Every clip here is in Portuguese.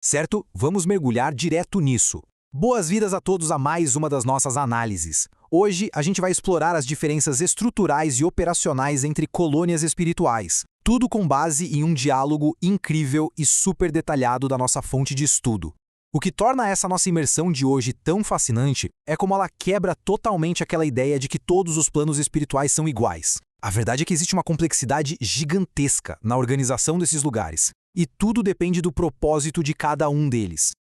Certo? Vamos mergulhar direto nisso. Boas-vindas a todos a mais uma das nossas análises. Hoje, a gente vai explorar as diferenças estruturais e operacionais entre colônias espirituais. Tudo com base em um diálogo incrível e super detalhado da nossa fonte de estudo. O que torna essa nossa imersão de hoje tão fascinante é como ela quebra totalmente aquela ideia de que todos os planos espirituais são iguais. A verdade é que existe uma complexidade gigantesca na organização desses lugares, e tudo depende do propósito de cada um deles.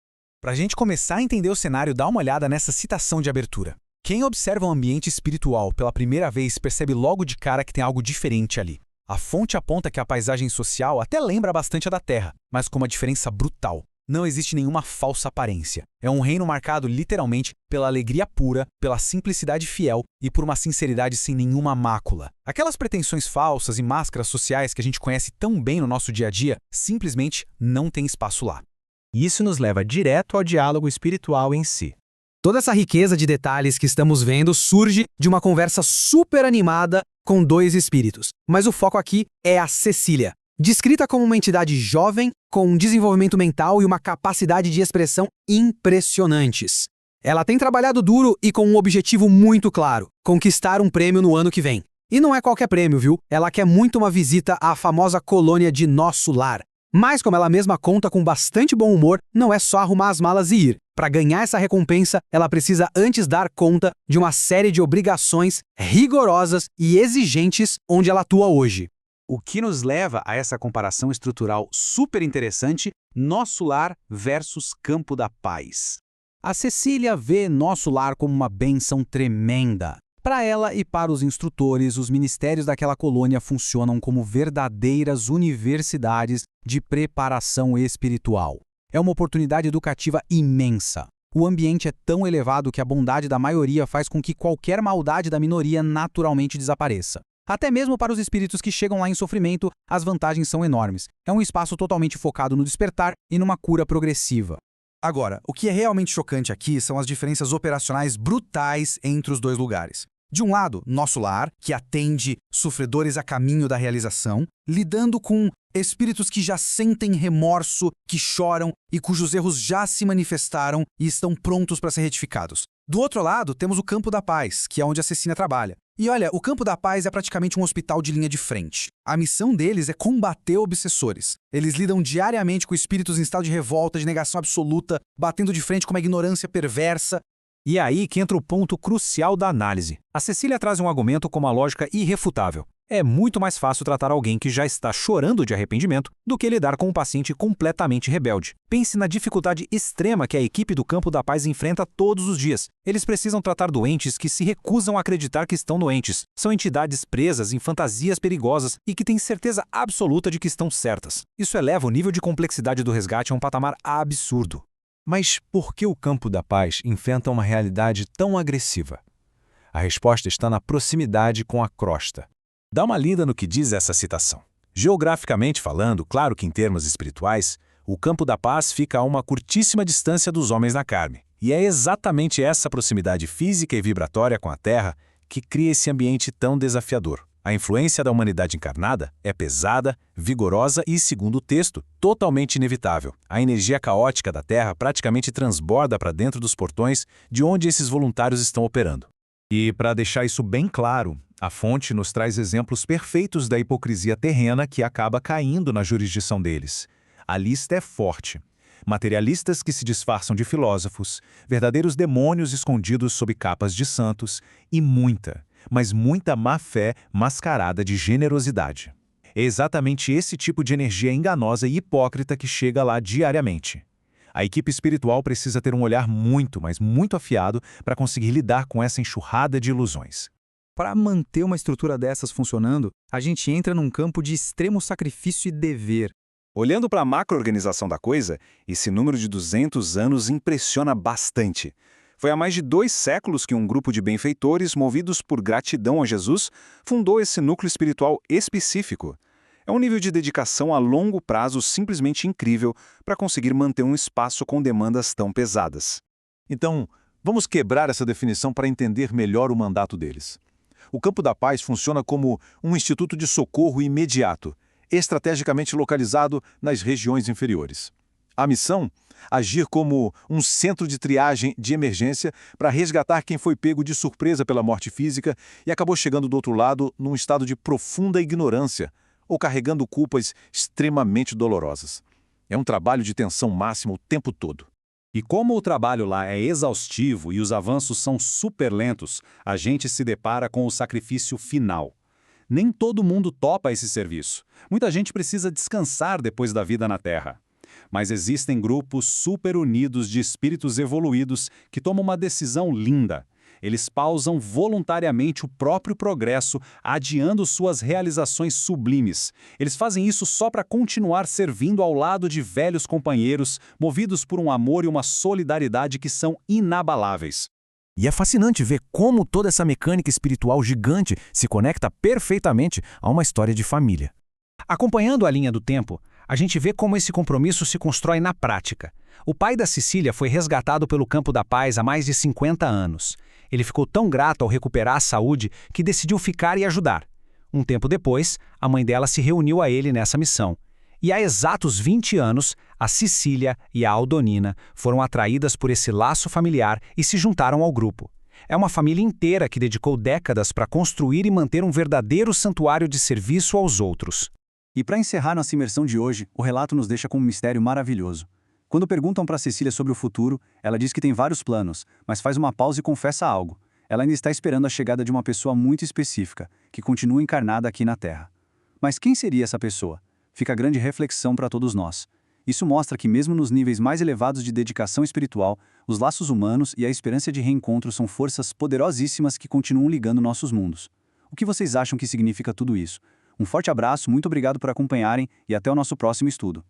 Para a gente começar a entender o cenário, dá uma olhada nessa citação de abertura. Quem observa um ambiente espiritual pela primeira vez percebe logo de cara que tem algo diferente ali. A fonte aponta que a paisagem social até lembra bastante a da Terra, mas com uma diferença brutal. Não existe nenhuma falsa aparência. É um reino marcado literalmente pela alegria pura, pela simplicidade fiel e por uma sinceridade sem nenhuma mácula. Aquelas pretensões falsas e máscaras sociais que a gente conhece tão bem no nosso dia a dia, simplesmente não tem espaço lá. E isso nos leva direto ao diálogo espiritual em si. Toda essa riqueza de detalhes que estamos vendo surge de uma conversa super animada com dois espíritos. Mas o foco aqui é a Cecília, descrita como uma entidade jovem, com um desenvolvimento mental e uma capacidade de expressão impressionantes. Ela tem trabalhado duro e com um objetivo muito claro: conquistar um prêmio no ano que vem. E não é qualquer prêmio, viu? Ela quer muito uma visita à famosa colônia de Nosso Lar. Mas, como ela mesma conta com bastante bom humor, não é só arrumar as malas e ir. Para ganhar essa recompensa, ela precisa antes dar conta de uma série de obrigações rigorosas e exigentes onde ela atua hoje. O que nos leva a essa comparação estrutural super interessante, Nosso Lar versus Campo da Paz. A Cecília vê Nosso Lar como uma bênção tremenda. Para ela e para os instrutores, os ministérios daquela colônia funcionam como verdadeiras universidades de preparação espiritual. É uma oportunidade educativa imensa. O ambiente é tão elevado que a bondade da maioria faz com que qualquer maldade da minoria naturalmente desapareça. Até mesmo para os espíritos que chegam lá em sofrimento, as vantagens são enormes. É um espaço totalmente focado no despertar e numa cura progressiva. Agora, o que é realmente chocante aqui são as diferenças operacionais brutais entre os dois lugares. De um lado, Nosso Lar, que atende sofredores a caminho da realização, lidando com espíritos que já sentem remorso, que choram e cujos erros já se manifestaram e estão prontos para ser retificados. Do outro lado, temos o Campo da Paz, que é onde a Cecília trabalha. E olha, o Campo da Paz é praticamente um hospital de linha de frente. A missão deles é combater obsessores. Eles lidam diariamente com espíritos em estado de revolta, de negação absoluta, batendo de frente com uma ignorância perversa. E é aí que entra o ponto crucial da análise. A Cecília traz um argumento com uma lógica irrefutável. É muito mais fácil tratar alguém que já está chorando de arrependimento do que lidar com um paciente completamente rebelde. Pense na dificuldade extrema que a equipe do Campo da Paz enfrenta todos os dias. Eles precisam tratar doentes que se recusam a acreditar que estão doentes. São entidades presas em fantasias perigosas e que têm certeza absoluta de que estão certas. Isso eleva o nível de complexidade do resgate a um patamar absurdo. Mas por que o Campo da Paz enfrenta uma realidade tão agressiva? A resposta está na proximidade com a crosta. Dá uma lida no que diz essa citação. Geograficamente falando, claro que em termos espirituais, o Campo da Paz fica a uma curtíssima distância dos homens na carne. E é exatamente essa proximidade física e vibratória com a Terra que cria esse ambiente tão desafiador. A influência da humanidade encarnada é pesada, vigorosa e, segundo o texto, totalmente inevitável. A energia caótica da Terra praticamente transborda para dentro dos portões de onde esses voluntários estão operando. E, para deixar isso bem claro, a fonte nos traz exemplos perfeitos da hipocrisia terrena que acaba caindo na jurisdição deles. A lista é forte. Materialistas que se disfarçam de filósofos, verdadeiros demônios escondidos sob capas de santos e muita, mas muita má-fé mascarada de generosidade. É exatamente esse tipo de energia enganosa e hipócrita que chega lá diariamente. A equipe espiritual precisa ter um olhar muito, mas muito afiado para conseguir lidar com essa enxurrada de ilusões. Para manter uma estrutura dessas funcionando, a gente entra num campo de extremo sacrifício e dever. Olhando para a macro-organização da coisa, esse número de 200 anos impressiona bastante. Foi há mais de 2 séculos que um grupo de benfeitores, movidos por gratidão a Jesus, fundou esse núcleo espiritual específico. É um nível de dedicação a longo prazo simplesmente incrível para conseguir manter um espaço com demandas tão pesadas. Então, vamos quebrar essa definição para entender melhor o mandato deles. O Campo da Paz funciona como um instituto de socorro imediato, estrategicamente localizado nas regiões inferiores. A missão agir como um centro de triagem de emergência para resgatar quem foi pego de surpresa pela morte física e acabou chegando do outro lado num estado de profunda ignorância ou carregando culpas extremamente dolorosas. É um trabalho de tensão máxima o tempo todo. E como o trabalho lá é exaustivo e os avanços são super lentos, a gente se depara com o sacrifício final. Nem todo mundo topa esse serviço. Muita gente precisa descansar depois da vida na Terra. Mas existem grupos super unidos de espíritos evoluídos que tomam uma decisão linda. Eles pausam voluntariamente o próprio progresso, adiando suas realizações sublimes. Eles fazem isso só para continuar servindo ao lado de velhos companheiros, movidos por um amor e uma solidariedade que são inabaláveis. E é fascinante ver como toda essa mecânica espiritual gigante se conecta perfeitamente a uma história de família. Acompanhando a linha do tempo, a gente vê como esse compromisso se constrói na prática. O pai da Cecília foi resgatado pelo Campo da Paz há mais de 50 anos. Ele ficou tão grato ao recuperar a saúde que decidiu ficar e ajudar. Um tempo depois, a mãe dela se reuniu a ele nessa missão. E há exatos 20 anos, a Cecília e a Aldonina foram atraídas por esse laço familiar e se juntaram ao grupo. É uma família inteira que dedicou décadas para construir e manter um verdadeiro santuário de serviço aos outros. E para encerrar nossa imersão de hoje, o relato nos deixa com um mistério maravilhoso. Quando perguntam para Cecília sobre o futuro, ela diz que tem vários planos, mas faz uma pausa e confessa algo. Ela ainda está esperando a chegada de uma pessoa muito específica, que continua encarnada aqui na Terra. Mas quem seria essa pessoa? Fica a grande reflexão para todos nós. Isso mostra que mesmo nos níveis mais elevados de dedicação espiritual, os laços humanos e a esperança de reencontro são forças poderosíssimas que continuam ligando nossos mundos. O que vocês acham que significa tudo isso? Um forte abraço, muito obrigado por acompanharem e até o nosso próximo estudo.